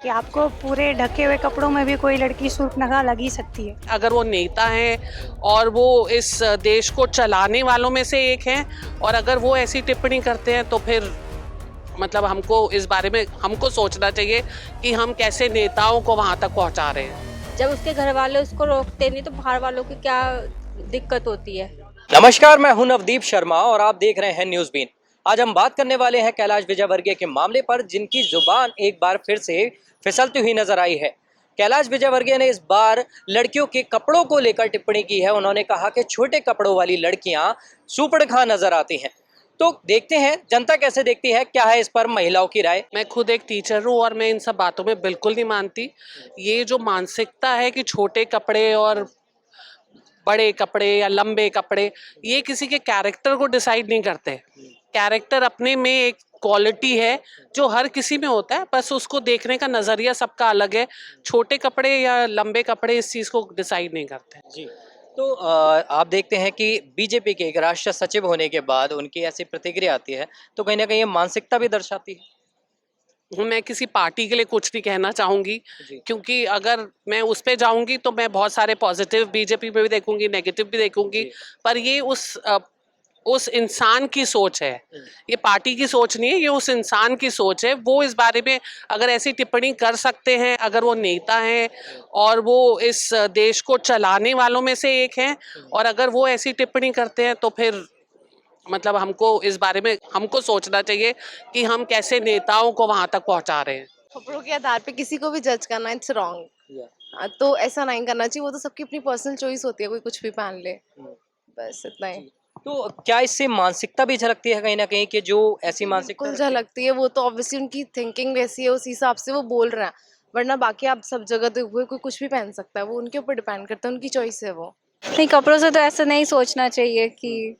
कि आपको पूरे ढके हुए कपड़ों में भी कोई लड़की सूर्पनखा लगी सकती है। अगर वो नेता हैं और वो इस देश को चलाने वालों में से एक हैं और अगर वो ऐसी टिप्पणी करते हैं तो फिर मतलब हमको इस बारे में हमको सोचना चाहिए कि हम कैसे नेताओं को वहाँ तक पहुँचा रहे हैं। जब उसके घर वाले उसको रोकते नहीं तो बाहर वालों की क्या दिक्कत होती है। नमस्कार, मैं हूं नवदीप शर्मा और आप देख रहे हैं न्यूज़ बीन। आज हम बात करने वाले हैं कैलाश विजयवर्गीय के मामले पर, जिनकी जुबान एक बार फिर से फिसलती हुई नजर आई है। कैलाश विजयवर्गीय ने इस बार लड़कियों के कपड़ों को लेकर टिप्पणी की है। उन्होंने कहा कि छोटे कपड़ों वाली लड़कियां सूपड़खा नजर आती हैं। तो देखते हैं जनता कैसे देखती है, क्या है इस पर महिलाओं की राय। मैं खुद एक टीचर हूँ और मैं इन सब बातों में बिल्कुल नहीं मानती। ये जो मानसिकता है कि छोटे कपड़े और बड़े कपड़े या लंबे कपड़े, ये किसी के कैरेक्टर को डिसाइड नहीं करते। कैरेक्टर अपने में एक क्वालिटी है जो हर किसी में होता है, बस उसको देखने का नजरिया सबका अलग है। छोटे कपड़े या लंबे कपड़े इस चीज को डिसाइड नहीं करते जी, तो आप देखते हैं कि बीजेपी के एक राष्ट्रीय सचिव होने के बाद उनकी ऐसी प्रतिक्रिया आती है, तो कहीं ना कहीं ये मानसिकता भी दर्शाती है। मैं किसी पार्टी के लिए कुछ नहीं कहना चाहूंगी, जी। क्योंकि अगर मैं उस पे जाऊंगी तो मैं बहुत सारे पॉजिटिव बीजेपी में भी देखूंगी, नेगेटिव भी देखूंगी। जी। पर ये उस इंसान की सोच है, ये पार्टी की सोच नहीं है, ये उस इंसान की सोच है। वो इस बारे में अगर ऐसी टिप्पणी कर सकते हैं, अगर वो नेता हैं और वो इस देश को चलाने वालों में से एक हैं और अगर वो ऐसी टिप्पणी करते हैं तो फिर मतलब हमको इस बारे में हमको सोचना चाहिए कि हम कैसे नेताओं को वहां तक पहुंचा रहे हैं। कपड़ों के आधार पे किसी को भी जज करना इट्स रॉन्ग। तो ऐसा नहीं करना चाहिए। वो तो सबकी अपनी पर्सनल चॉइस होती है, कोई कुछ भी पहन ले, बस इतना ही। तो क्या इससे मानसिकता भी झलकती है कहीं ना कहीं, कि जो ऐसी मानसिकता बिल्कुल झलकती है। वो तो ऑब्वियसली उनकी थिंकिंग वैसी है, उस हिसाब से वो बोल रहे हैं। वरना बाकी आप सब जगह देखोगे कोई कुछ भी पहन सकता है, वो उनके ऊपर डिपेंड करता है, उनकी चॉइस है वो। नहीं, कपड़ों से तो ऐसा नहीं सोचना चाहिए कि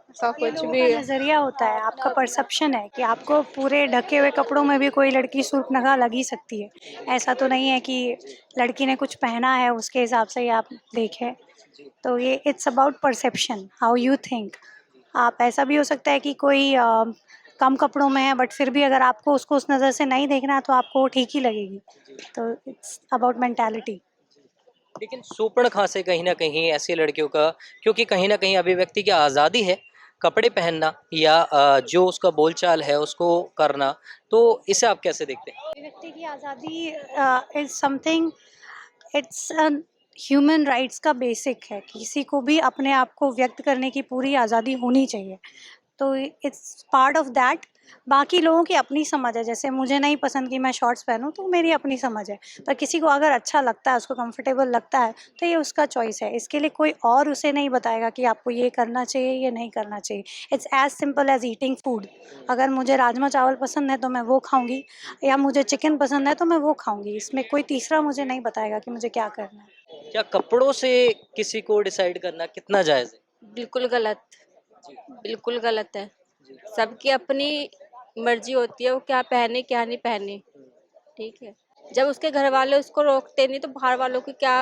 ऐसा ये कुछ लोगों भी का नजरिया होता है, आपका परसेप्शन है कि आपको पूरे ढके हुए कपड़ों में भी कोई लड़की सूर्पनखा लगी सकती है। ऐसा तो नहीं है कि लड़की ने कुछ पहना है उसके हिसाब से ही आप देखें। तो ये it's about perception, how you think. आप ऐसा भी हो सकता है कि कोई कम कपड़ों में है बट फिर भी अगर आपको उसको उस नज़र से नहीं देखना है तो आपको वो ठीक ही लगेगी। तो इट्स अबाउट मेंटालिटी। लेकिन सूपड़खा से कहीं ना कहीं ऐसी लड़कियों का, क्योंकि कहीं ना कहीं अभिव्यक्ति की आज़ादी है, कपड़े पहनना या जो उसका बोलचाल है उसको करना, तो इसे आप कैसे देखते हैं। व्यक्ति की आज़ादी is something, it's human rights का बेसिक है। किसी को भी अपने आप को व्यक्त करने की पूरी आज़ादी होनी चाहिए। तो इट्स पार्ट ऑफ दैट। बाकी लोगों की अपनी समझ है। जैसे मुझे नहीं पसंद कि मैं शॉर्ट्स पहनूं, तो मेरी अपनी समझ है। पर किसी को अगर अच्छा लगता है, उसको कंफर्टेबल लगता है, तो ये उसका चॉइस है। इसके लिए कोई और उसे नहीं बताएगा कि आपको ये करना चाहिए, ये नहीं करना चाहिए। It's as simple as eating food. अगर मुझे राजमा चावल पसंद है तो मैं वो खाऊंगी, या मुझे चिकन पसंद है तो मैं वो खाऊंगी। इसमें कोई तीसरा मुझे नहीं बताएगा कि मुझे क्या करना है। क्या कपड़ों से किसी को डिसाइड करना कितना जायज़ है। बिल्कुल गलत, बिल्कुल गलत है। सबकी अपनी मर्जी होती है वो क्या पहने क्या नहीं पहने। ठीक है, जब उसके घर वाले उसको रोकते नहीं तो बाहर वालों की क्या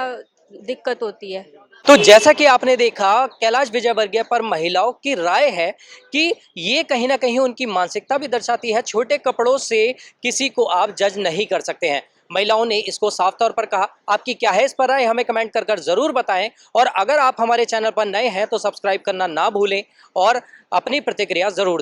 दिक्कत होती है। तो जैसा कि आपने देखा, कैलाश विजयवर्गीय पर महिलाओं की राय है कि ये कहीं ना कहीं उनकी मानसिकता भी दर्शाती है। छोटे कपड़ों से किसी को आप जज नहीं कर सकते हैं। महिलाओं ने इसको साफ तौर पर कहा। आपकी क्या है इस पर राय, हमें कमेंट कर कर जरूर बताएं। और अगर आप हमारे चैनल पर नए हैं तो सब्सक्राइब करना ना भूलें और अपनी प्रतिक्रिया जरूर दें।